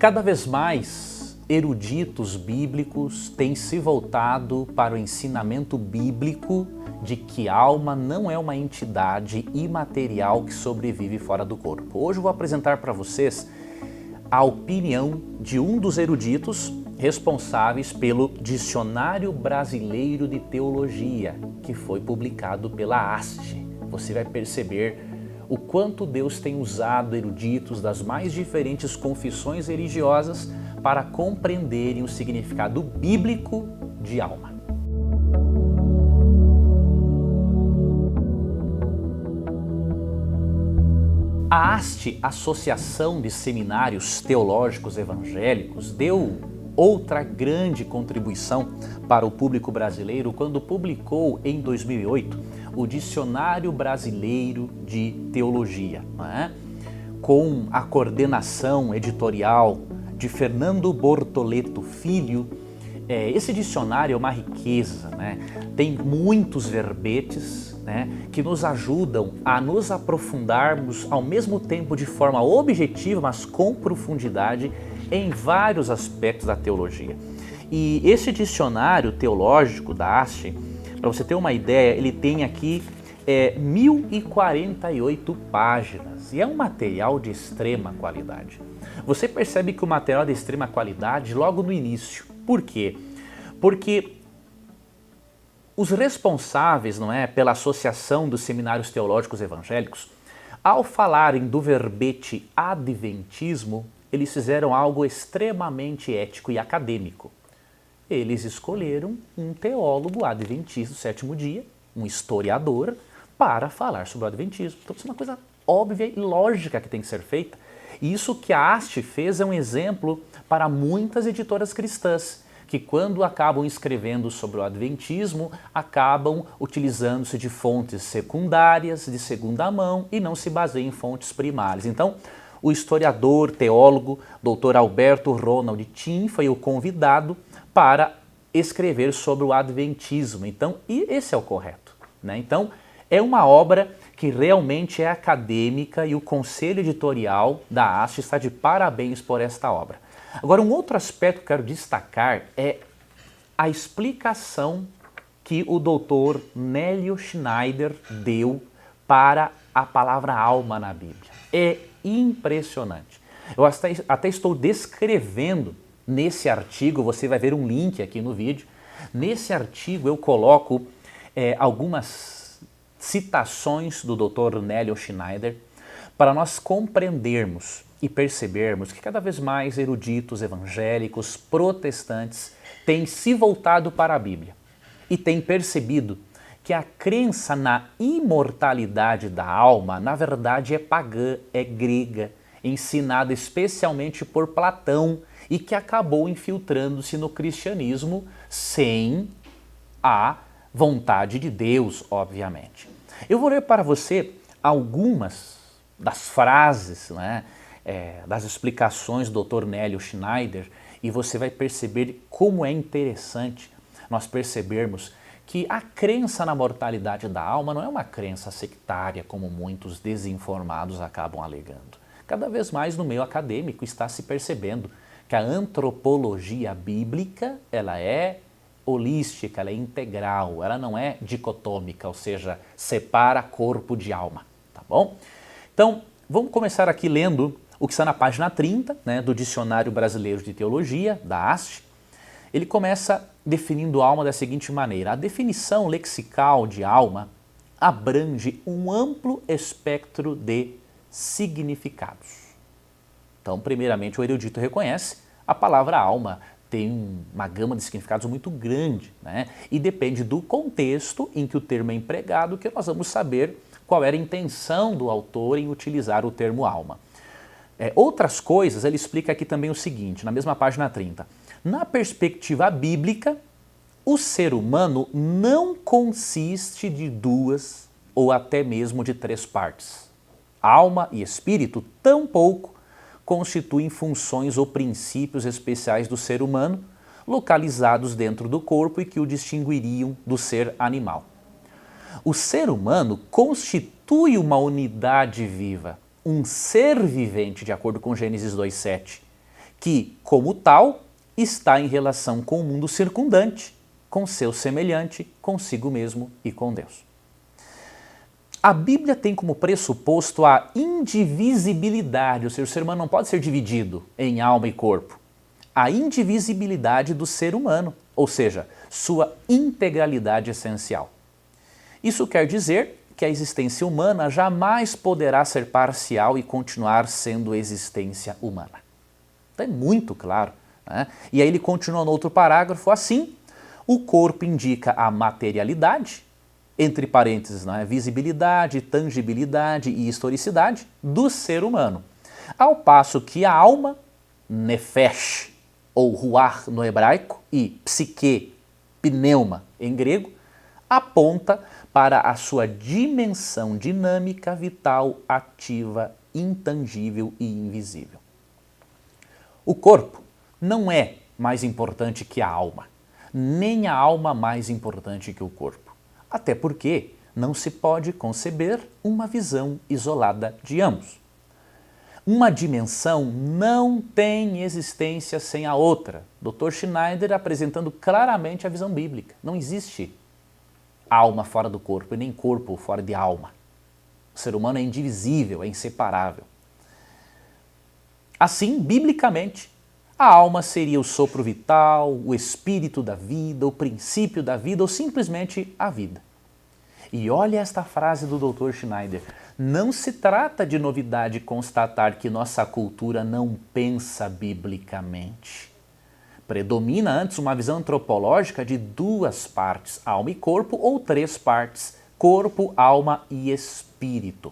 Cada vez mais, eruditos bíblicos têm se voltado para o ensinamento bíblico de que a alma não é uma entidade imaterial que sobrevive fora do corpo. Hoje eu vou apresentar para vocês a opinião de um dos eruditos responsáveis pelo Dicionário Brasileiro de Teologia, que foi publicado pela Haste. Você vai perceber o quanto Deus tem usado eruditos das mais diferentes confissões religiosas para compreenderem o significado bíblico de alma. A ASTE, Associação de Seminários Teológicos Evangélicos, deu outra grande contribuição para o público brasileiro quando publicou em 2008 o Dicionário Brasileiro de Teologia, com a coordenação editorial de Fernando Bortoleto Filho. Esse dicionário é uma riqueza, tem muitos verbetes que nos ajudam a nos aprofundarmos ao mesmo tempo de forma objetiva, mas com profundidade em vários aspectos da teologia. E esse dicionário teológico da Haste, para você ter uma ideia, ele tem aqui 1048 páginas e é um material de extrema qualidade. Você percebe que o material é de extrema qualidade logo no início. Por quê? Porque os responsáveis, pela Associação dos Seminários Teológicos Evangélicos, ao falarem do verbete adventismo, eles fizeram algo extremamente ético e acadêmico. Eles escolheram um teólogo adventista do sétimo dia, um historiador, para falar sobre o adventismo. Então isso é uma coisa óbvia e lógica que tem que ser feita. E isso que a Haste fez é um exemplo para muitas editoras cristãs, que quando acabam escrevendo sobre o adventismo, acabam utilizando-se de fontes secundárias, de segunda mão, e não se baseiam em fontes primárias. Então, o historiador, teólogo, Dr. Alberto Ronald Tim foi o convidado para escrever sobre o adventismo. Então, e esse é o correto, Então, é uma obra que realmente é acadêmica e o conselho editorial da Haste está de parabéns por esta obra. Agora, um outro aspecto que eu quero destacar é a explicação que o Dr. Nélio Schneider deu para a palavra alma na Bíblia. É impressionante. Eu até estou descrevendo nesse artigo, você vai ver um link aqui no vídeo. Nesse artigo eu coloco algumas citações do Dr. Nélio Schneider para nós compreendermos e percebermos que cada vez mais eruditos evangélicos, protestantes, têm se voltado para a Bíblia e têm percebido que a crença na imortalidade da alma, na verdade, é pagã, é grega, ensinada especialmente por Platão e que acabou infiltrando-se no cristianismo sem a vontade de Deus, obviamente. Eu vou ler para você algumas das frases, das explicações do Dr. Nélio Schneider, e você vai perceber como é interessante nós percebermos que a crença na mortalidade da alma não é uma crença sectária, como muitos desinformados acabam alegando. Cada vez mais no meio acadêmico está se percebendo que a antropologia bíblica ela é holística, ela é integral, ela não é dicotômica, ou seja, separa corpo de alma, tá bom? Então, vamos começar aqui lendo o que está na página 30, do Dicionário Brasileiro de Teologia, da Haste. Ele começa definindo alma da seguinte maneira: a definição lexical de alma abrange um amplo espectro de significados. Então, primeiramente, o erudito reconhece a palavra alma tem uma gama de significados muito grande, e depende do contexto em que o termo é empregado que nós vamos saber qual era a intenção do autor em utilizar o termo alma. Outras coisas, ele explica aqui também o seguinte, na mesma página 30. Na perspectiva bíblica, o ser humano não consiste de duas ou até mesmo de três partes. Alma e espírito tampouco constituem funções ou princípios especiais do ser humano, localizados dentro do corpo e que o distinguiriam do ser animal. O ser humano constitui uma unidade viva, um ser vivente, de acordo com Gênesis 2:7, que, como tal, está em relação com o mundo circundante, com seu semelhante, consigo mesmo e com Deus. A Bíblia tem como pressuposto a indivisibilidade, ou seja, o ser humano não pode ser dividido em alma e corpo. A indivisibilidade do ser humano, ou seja, sua integralidade essencial. Isso quer dizer que a existência humana jamais poderá ser parcial e continuar sendo existência humana. Então é muito claro, né? E aí ele continua no outro parágrafo assim: o corpo indica a materialidade, entre parênteses, né, visibilidade, tangibilidade e historicidade do ser humano, ao passo que a alma, nefesh, ou ruach no hebraico, e psique, pneuma em grego, aponta para a sua dimensão dinâmica, vital, ativa, intangível e invisível. O corpo não é mais importante que a alma, nem a alma mais importante que o corpo. Até porque não se pode conceber uma visão isolada de ambos. Uma dimensão não tem existência sem a outra. Dr. Schneider apresentando claramente a visão bíblica. Não existe alma fora do corpo e nem corpo fora de alma. O ser humano é indivisível, é inseparável. Assim, biblicamente, a alma seria o sopro vital, o espírito da vida, o princípio da vida ou simplesmente a vida. E olha esta frase do Dr. Schneider: não se trata de novidade constatar que nossa cultura não pensa biblicamente. Predomina antes uma visão antropológica de duas partes, alma e corpo, ou três partes, corpo, alma e espírito.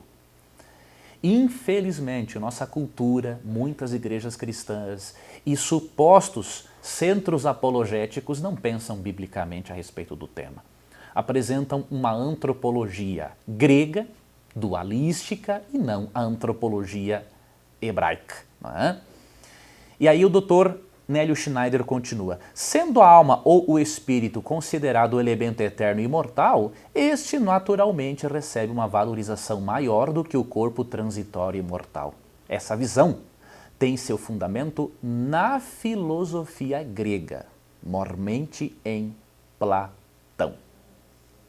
Infelizmente, nossa cultura, muitas igrejas cristãs e supostos centros apologéticos não pensam biblicamente a respeito do tema. Apresentam uma antropologia grega, dualística, e não a antropologia hebraica. Não é? E aí o Dr. Nélio Schneider continua: sendo a alma ou o espírito considerado o elemento eterno e imortal, este naturalmente recebe uma valorização maior do que o corpo transitório e mortal. Essa visão tem seu fundamento na filosofia grega, mormente em Platão.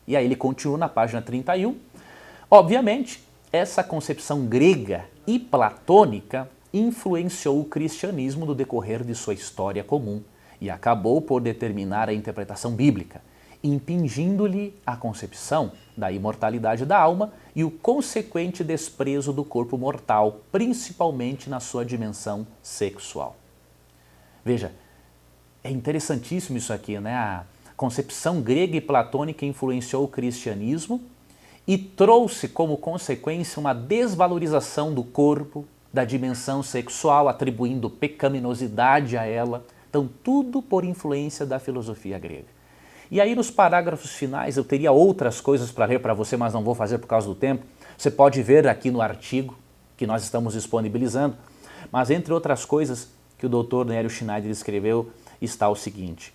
E aí ele continua na página 31. Obviamente, essa concepção grega e platônica influenciou o cristianismo no decorrer de sua história comum e acabou por determinar a interpretação bíblica, impingindo-lhe a concepção da imortalidade da alma e o consequente desprezo do corpo mortal, principalmente na sua dimensão sexual. Veja, é interessantíssimo isso aqui, né? A concepção grega e platônica influenciou o cristianismo e trouxe como consequência uma desvalorização do corpo, da dimensão sexual, atribuindo pecaminosidade a ela. Então, tudo por influência da filosofia grega. E aí, nos parágrafos finais, eu teria outras coisas para ler para você, mas não vou fazer por causa do tempo. Você pode ver aqui no artigo que nós estamos disponibilizando. Mas, entre outras coisas que o Dr. Nélio Schneider escreveu, está o seguinte: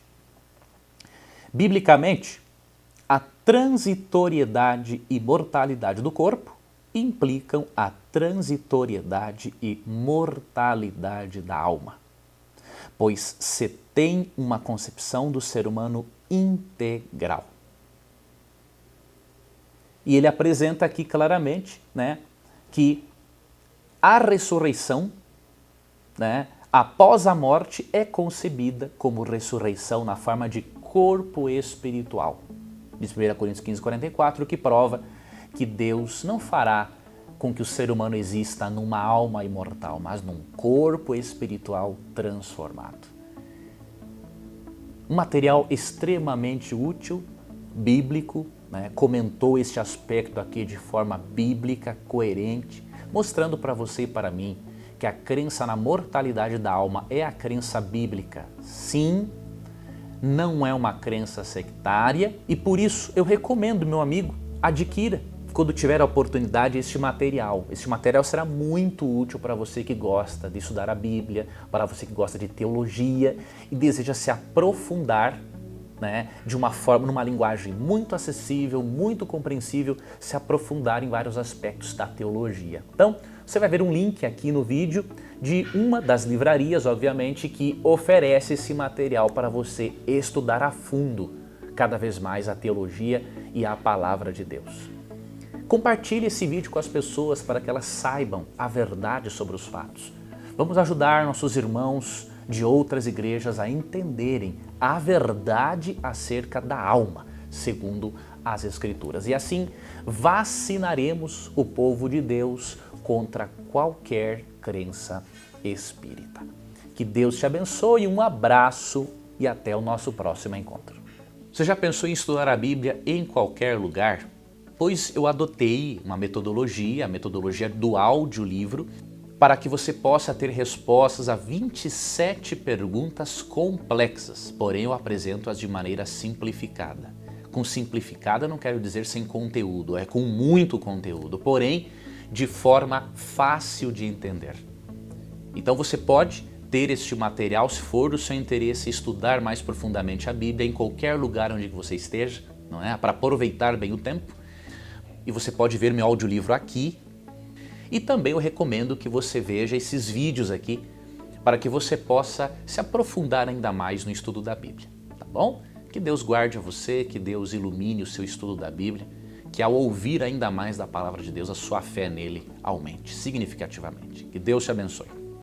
biblicamente, a transitoriedade e mortalidade do corpo implicam a transitoriedade e mortalidade da alma, pois se tem uma concepção do ser humano integral. E ele apresenta aqui claramente, né, que a ressurreição, né, após a morte é concebida como ressurreição na forma de corpo espiritual. Diz 1 Coríntios 15:44, que prova que Deus não fará com que o ser humano exista numa alma imortal, mas num corpo espiritual transformado. Um material extremamente útil, bíblico, né? Comentou este aspecto aqui de forma bíblica, coerente, mostrando para você e para mim que a crença na mortalidade da alma é a crença bíblica. Sim, não é uma crença sectária e por isso eu recomendo, meu amigo, adquira quando tiver a oportunidade este material. Este material será muito útil para você que gosta de estudar a Bíblia, para você que gosta de teologia e deseja se aprofundar, né, de uma forma, numa linguagem muito acessível, muito compreensível, se aprofundar em vários aspectos da teologia. Então, você vai ver um link aqui no vídeo de uma das livrarias, obviamente, que oferece esse material para você estudar a fundo cada vez mais a teologia e a palavra de Deus. Compartilhe esse vídeo com as pessoas para que elas saibam a verdade sobre os fatos. Vamos ajudar nossos irmãos de outras igrejas a entenderem a verdade acerca da alma, segundo as Escrituras. E assim vacinaremos o povo de Deus contra qualquer crença espírita. Que Deus te abençoe, um abraço e até o nosso próximo encontro. Você já pensou em estudar a Bíblia em qualquer lugar? Pois eu adotei uma metodologia, a metodologia do audiolivro, para que você possa ter respostas a 27 perguntas complexas, porém eu apresento-as de maneira simplificada. Com simplificada não quero dizer sem conteúdo, é com muito conteúdo, porém de forma fácil de entender. Então você pode ter este material, se for do seu interesse, estudar mais profundamente a Bíblia em qualquer lugar onde você esteja, não é? Para aproveitar bem o tempo. E você pode ver meu audiolivro aqui. E também eu recomendo que você veja esses vídeos aqui para que você possa se aprofundar ainda mais no estudo da Bíblia, tá bom? Que Deus guarde a você, que Deus ilumine o seu estudo da Bíblia, que ao ouvir ainda mais da palavra de Deus, a sua fé nele aumente significativamente. Que Deus te abençoe.